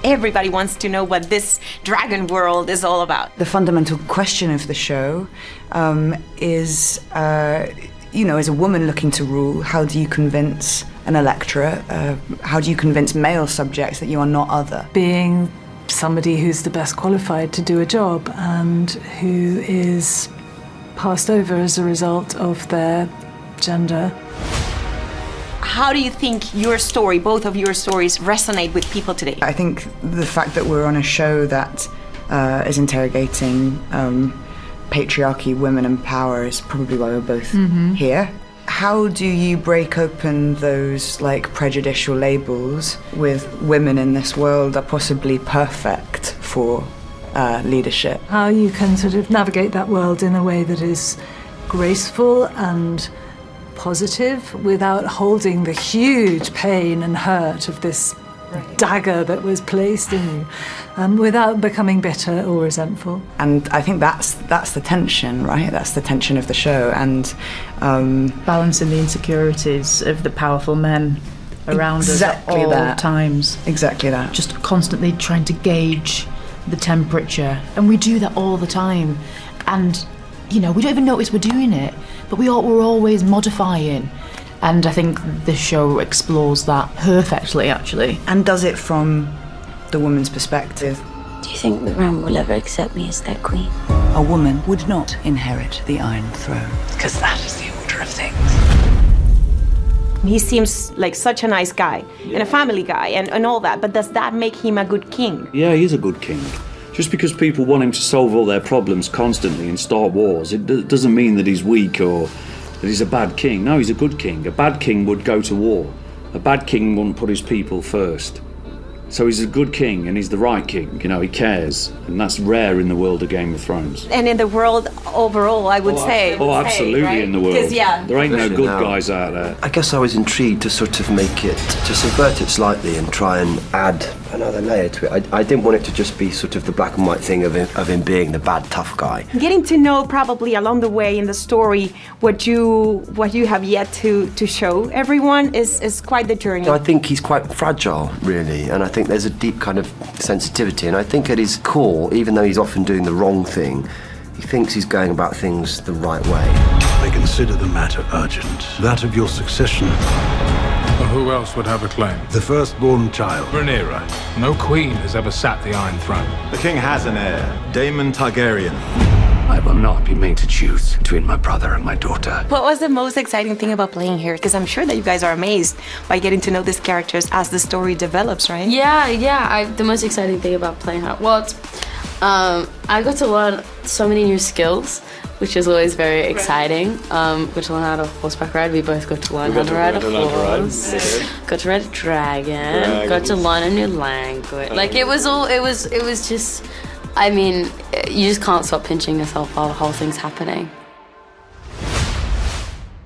everybody wants to know what this dragon world is all about. The fundamental question of the show is, as a woman looking to rule, how do you convince an electorate? How do you convince male subjects that you are not other? Being somebody who's the best qualified to do a job and who is passed over as a result of their gender. How do you think your story, both of your stories, resonate with people today? I think the fact that we're on a show that is interrogating patriarchy, women and power is probably why we're both here. How do you break open those prejudicial labels with women in this world are possibly perfect for leadership? How you can sort of navigate that world in a way that is graceful and positive without holding the huge pain and hurt of this dagger that was placed in you, without becoming bitter or resentful. And I think that's the tension, right? That's the tension of the show. And balancing the insecurities of the powerful men around us at all times. Exactly that. Just constantly trying to gauge the temperature. And we do that all the time. And, we don't even notice we're doing it, but we're always modifying. And I think this show explores that perfectly, actually. And does it from the woman's perspective. Do you think the Ram will ever accept me as their queen? A woman would not inherit the Iron Throne. Because that is the order of things. He seems like such a nice guy and a family guy and all that, but does that make him a good king? Yeah, he is a good king. Just because people want him to solve all their problems constantly and start wars, it doesn't mean that he's weak or that he's a bad king. No, he's a good king. A bad king would go to war. A bad king wouldn't put his people first. So he's a good king, and he's the right king. He cares, and that's rare in the world of Game of Thrones. And in the world overall, I would say. Oh, absolutely, right? In the world. Yeah. There ain't no good guys out there. I guess I was intrigued to sort of to subvert it slightly and try and add another layer to it. I didn't want it to just be sort of the black and white thing of him being the bad, tough guy. Getting to know probably along the way in the story what you have yet to show everyone is quite the journey. I think he's quite fragile, really, and I think there's a deep kind of sensitivity, and I think at his core, even though he's often doing the wrong thing, he thinks he's going about things the right way. I consider the matter urgent. That of your succession. Well, who else would have a claim? The firstborn child. Rhaenyra. No queen has ever sat the Iron Throne. The king has an heir, Daemon Targaryen. I will not be made to choose between my brother and my daughter. What was the most exciting thing about playing here? Because I'm sure that you guys are amazed by getting to know these characters as the story develops, right? Yeah. The most exciting thing about playing her, I got to learn so many new skills, which is always very exciting. Got to learn how to horseback ride. We both got to learn how to ride a horse. Got to ride a dragon. Got to learn a new language. It was just. I mean, you just can't stop pinching yourself while the whole thing's happening.